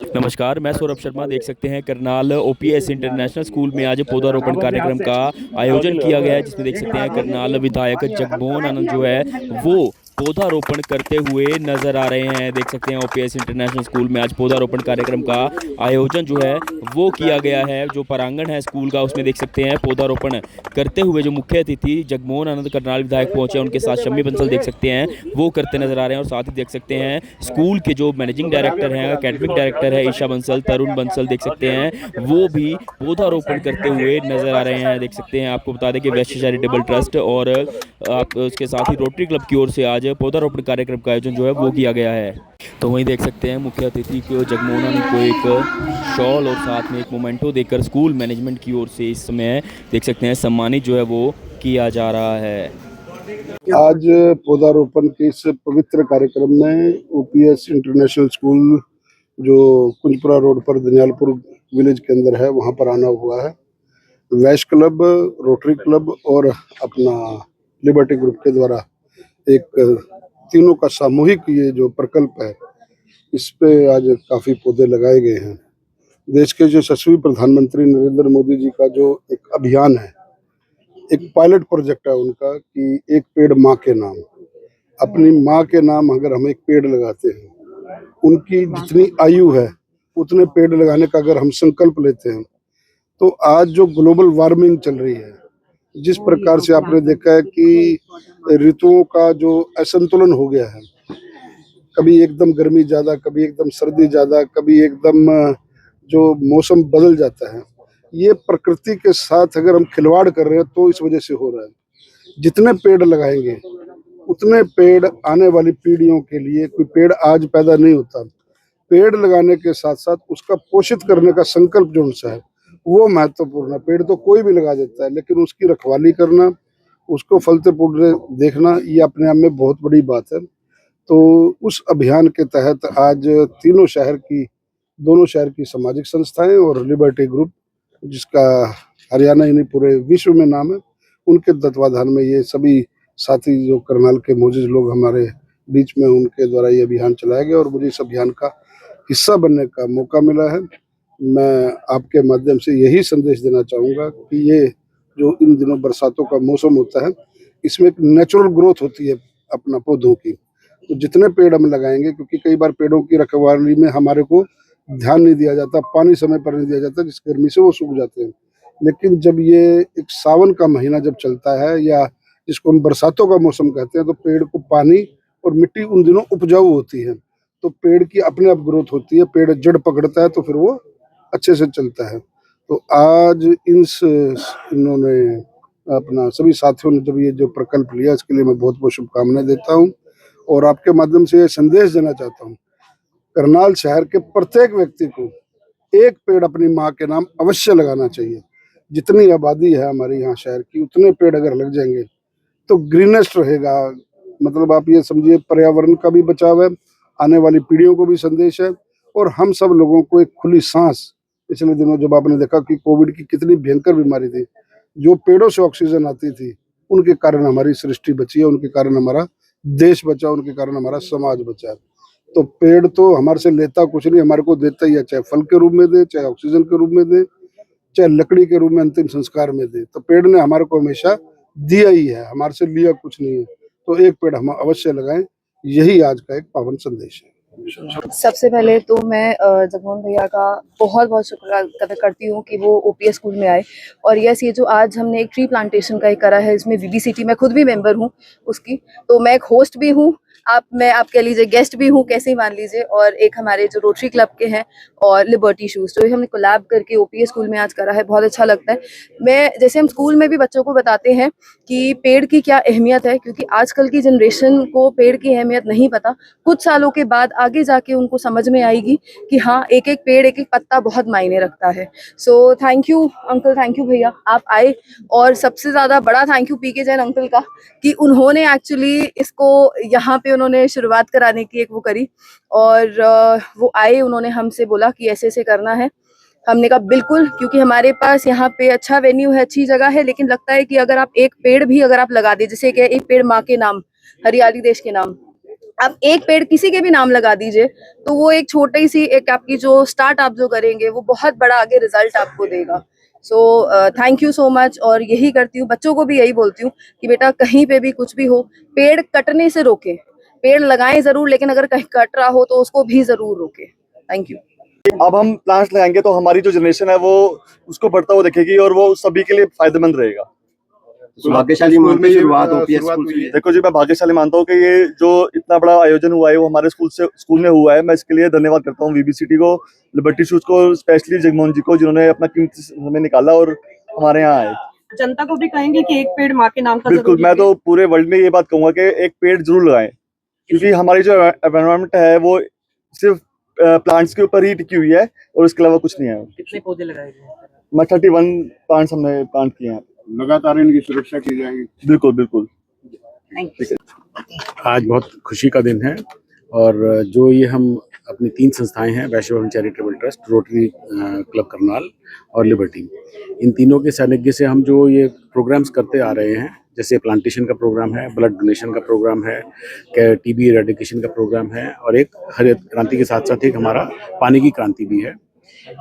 नमस्कार, मैं सौरभ शर्मा। देख सकते हैं करनाल ओपीएस इंटरनेशनल स्कूल में आज पौधारोपण कार्यक्रम का आयोजन किया गया है, जिसमें देख सकते हैं करनाल विधायक जगमोहन आनंद जो है वो पौधारोपण करते हुए नजर आ रहे हैं। देख सकते हैं ओपीएस इंटरनेशनल स्कूल में आज पौधारोपण कार्यक्रम का आयोजन जो है वो किया गया है। जो प्रांगण है स्कूल का, उसमें देख सकते हैं पौधारोपण करते हुए जो मुख्य अतिथि जगमोहन आनंद करनाल विधायक पहुंचे, उनके साथ शम्मी बंसल देख सकते हैं वो करते नजर आ रहे हैं। और साथ ही देख सकते हैं स्कूल के जो मैनेजिंग डायरेक्टर हैं, एकेडमिक डायरेक्टर है ईशा बंसल, तरुण बंसल देख सकते हैं वो भी पौधारोपण करते हुए नजर आ रहे हैं। देख सकते हैं, आपको बता दें कि वैश्य चैरिटेबल ट्रस्ट और आप उसके साथ ही रोटरी क्लब की ओर से आज पौधारोपण कार्यक्रम का आयोजन जो है वो किया गया है। तो वहीं देख सकते हैं मुख्य अतिथि को जगमोहन आनंद को एक शॉल और साथ में एक मोमेंटो देकर स्कूल मैनेजमेंट की ओर से इस समय देख सकते हैं सम्मानित जो है वो किया जा रहा है। आज पौधारोपण के इस पवित्र कार्यक्रम में ओपीएस इंटरनेशनल स्कूल जो कुंजपुरा रोड पर दनियालपुर विलेज के अंदर है, वहां पर आना हुआ है। वैश क्लब, रोटरी क्लब और अपना लिबर्टी ग्रुप के द्वारा एक तीनों का सामूहिक ये जो प्रकल्प है, इस पे आज काफी पौधे लगाए गए हैं। देश के जो यशस्वी प्रधानमंत्री नरेंद्र मोदी जी का जो एक अभियान है, एक पायलट प्रोजेक्ट है उनका कि एक पेड़ माँ के नाम। अपनी माँ के नाम अगर हम एक पेड़ लगाते हैं, उनकी जितनी आयु है उतने पेड़ लगाने का अगर हम संकल्प लेते हैं, तो आज जो ग्लोबल वार्मिंग चल रही है, जिस प्रकार से आपने देखा है कि ऋतुओं का जो असंतुलन हो गया है, कभी एकदम गर्मी ज्यादा, कभी एकदम सर्दी ज्यादा, कभी एकदम जो मौसम बदल जाता है, ये प्रकृति के साथ अगर हम खिलवाड़ कर रहे हैं तो इस वजह से हो रहा है। जितने पेड़ लगाएंगे उतने पेड़ आने वाली पीढ़ियों के लिए, कोई पेड़ आज पैदा नहीं होता, पेड़ लगाने के साथ साथ उसका पोषित करने का संकल्प जो उनसे है वो महत्वपूर्ण है। पेड़ तो कोई भी लगा देता है, लेकिन उसकी रखवाली करना, उसको फलते फूलते देखना, ये अपने आप में बहुत बड़ी बात है। तो उस अभियान के तहत आज दोनों शहर की सामाजिक संस्थाएं और लिबर्टी ग्रुप, जिसका हरियाणा ही नहीं पूरे विश्व में नाम है, उनके तत्वाधान में ये सभी साथी जो करनाल के मोजिज लोग हमारे बीच में, उनके द्वारा ये अभियान चलाया गया और मुझे इस अभियान का हिस्सा बनने का मौका मिला है। मैं आपके माध्यम से यही संदेश देना चाहूँगा कि ये जो इन दिनों बरसातों का मौसम होता है, इसमें एक नेचुरल ग्रोथ होती है अपना पौधों की। तो जितने पेड़ हम लगाएंगे, क्योंकि कई बार पेड़ों की रखवाली में हमारे को ध्यान नहीं दिया जाता, पानी समय पर नहीं दिया जाता, जिस गर्मी से वो सूख जाते हैं। लेकिन जब ये एक सावन का महीना जब चलता है, या जिसको हम बरसातों का मौसम कहते हैं, तो पेड़ को पानी और मिट्टी उन दिनों उपजाऊ होती है, तो पेड़ की अपने आप ग्रोथ होती है, पेड़ जड़ पकड़ता है तो फिर वो अच्छे से चलता है। तो आज इन्होंने अपना सभी साथियों ने जब ये जो प्रकल्प लिया, इसके लिए मैं बहुत बहुत शुभकामनाएं देता हूँ और आपके माध्यम से ये संदेश देना चाहता हूँ, करनाल शहर के प्रत्येक व्यक्ति को एक पेड़ अपनी माँ के नाम अवश्य लगाना चाहिए। जितनी आबादी है हमारे यहाँ शहर की, उतने पेड़ अगर लग जाएंगे तो ग्रीनेस्ट रहेगा। मतलब आप ये समझिए, पर्यावरण का भी बचाव है, आने वाली पीढ़ियों को भी संदेश है, और हम सब लोगों को एक खुली सांस। पिछले दिनों जब आपने देखा कि कोविड की कितनी भयंकर बीमारी थी, जो पेड़ों से ऑक्सीजन आती थी, उनके कारण हमारी सृष्टि बची है, उनके कारण हमारा देश बचा, उनके कारण हमारा समाज बचा। तो पेड़ तो हमारे से लेता कुछ नहीं, हमारे को देता ही है, चाहे फल के रूप में दे, चाहे ऑक्सीजन के रूप में दे, चाहे लकड़ी के रूप में अंतिम संस्कार में दे। तो पेड़ ने हमारे को हमेशा दिया ही है, हमारे से लिया कुछ नहीं है। तो एक पेड़ हम अवश्य लगाएं, यही आज का एक पावन संदेश है। सबसे पहले तो मैं जगमोहन भैया का बहुत बहुत शुक्र अदा करती हूँ कि वो ओपीएस स्कूल में आए। और यस, ये जो आज हमने एक ट्री प्लांटेशन का एक करा है, इसमें वीबीसीटी, मैं खुद भी मेंबर हूँ उसकी, तो मैं एक होस्ट भी हूँ, आप कह लीजिए गेस्ट भी हूँ, कैसे ही मान लीजिए। और एक हमारे जो रोटरी क्लब के हैं और लिबर्टी शूज, तो ये हमने कोलैब करके ओपीएस स्कूल में आज करा है, बहुत अच्छा लगता है। मैं जैसे हम स्कूल में भी बच्चों को बताते हैं कि पेड़ की क्या अहमियत है, क्योंकि आजकल की जनरेशन को पेड़ की अहमियत नहीं पता। कुछ सालों के बाद आगे जाके उनको समझ में आएगी कि हाँ, एक एक पेड़, एक एक पत्ता बहुत मायने रखता है। So thank you uncle, thank you भैया, आप आए। और सबसे ज्यादा बड़ा thank you PK Jain uncle का, कि उन्होंने एक्चुअली इसको यहाँ पे उन्होंने शुरुआत कराने की एक वो करी, और वो आए, उन्होंने हमसे बोला कि ऐसे ऐसे करना है। हमने कहा बिल्कुल, क्योंकि हमारे पास यहाँ पे अच्छा वेन्यू है, अच्छी जगह है, लेकिन लगता है कि अगर आप एक पेड़ भी अगर आप लगा दे, जैसे कि एक पेड़ माँ के नाम, हरियाली देश के नाम, आप एक पेड़ किसी के भी नाम लगा दीजिए तो वो एक छोटी सी एक आपकी जो स्टार्ट आप जो करेंगे वो बहुत बड़ा आगे रिजल्ट आपको देगा। सो थैंक यू सो मच। और यही करती हूँ, बच्चों को भी यही बोलती हूँ कि बेटा कहीं पे भी कुछ भी हो, पेड़ कटने से रोके, पेड़ लगाएं जरूर, लेकिन अगर कहीं कट रहा हो तो उसको भी जरूर रोके। Thank you. अब हम प्लांट्स लगाएंगे तो हमारी जो जनरेशन है वो उसको बढ़ता हुआ देखेगी और वो सभी के लिए फायदेमंद रहेगा। भाग्यशाली मानते हैं शुरुआत ओपीएस स्कूल से। देखो जी, मैं भाग्यशाली मानता हूँ कि ये जो इतना बड़ा आयोजन हुआ है वो हमारे स्कूल में हुआ है। मैं इसके लिए धन्यवाद करता हूँ वीबीसीटी को, लिबर्टी शूज को, स्पेशली जगमोहन जी को, जिन्होंने अपना कीमती समय निकाला और हमारे यहाँ आए। जनता को भी कहेंगे कि एक पेड़ माँ के नाम का बिल्कुल, जरूर मैं लीजिए। तो पूरे वर्ल्ड में ये बात कहूंगा कि एक पेड़ जरूर लगाएं, क्योंकि हमारी जो एनवायरनमेंट है वो सिर्फ प्लांट्स के ऊपर ही टिकी हुई है और इसके अलावा कुछ नहीं है। कितने पौधे लगाए गए? मैं 31 प्लांट्स हमने प्लांट किए हैं। लगातार इनकी सुरक्षा की जाएगी। बिल्कुल बिल्कुल। आज बहुत खुशी का दिन है और जो ये हम अपनी 3 संस्थाएं हैं, वैश्य भवन charitable trust, rotary club Karnal और लिबर्टी, इन तीनों के सानिध्य से हम जो ये प्रोग्राम्स करते आ रहे हैं, जैसे प्लांटेशन का प्रोग्राम है, ब्लड डोनेशन का प्रोग्राम है, टीबी एरेडिकेशन का प्रोग्राम है और एक हरित क्रांति के साथ साथ एक हमारा पानी की क्रांति भी है।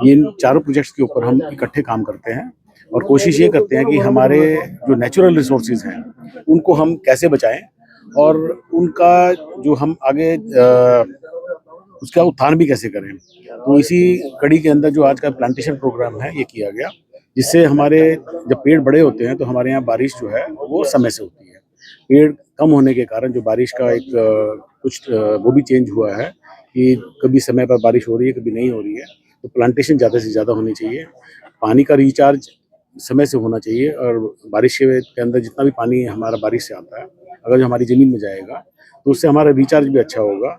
इन चारों प्रोजेक्ट्स के ऊपर हम इकट्ठे काम करते हैं और कोशिश ये करते हैं कि हमारे जो नेचुरल रिसोर्सेज हैं उनको हम कैसे बचाएं और उनका जो हम आगे उसका उत्थान भी कैसे करें। तो इसी कड़ी के अंदर जो आज का प्लांटेशन प्रोग्राम है ये किया गया, जिससे हमारे जब पेड़ बड़े होते हैं तो हमारे यहाँ बारिश जो है वो समय से होती है। पेड़ कम होने के कारण जो बारिश का एक कुछ वो भी चेंज हुआ है कि कभी समय पर बारिश हो रही है, कभी नहीं हो रही है। तो प्लांटेशन ज़्यादा से ज़्यादा होनी चाहिए, पानी का रिचार्ज समय से होना चाहिए और बारिश के अंदर जितना भी पानी हमारा बारिश से आता है अगर जो हमारी ज़मीन में जाएगा तो उससे हमारा रिचार्ज भी अच्छा होगा।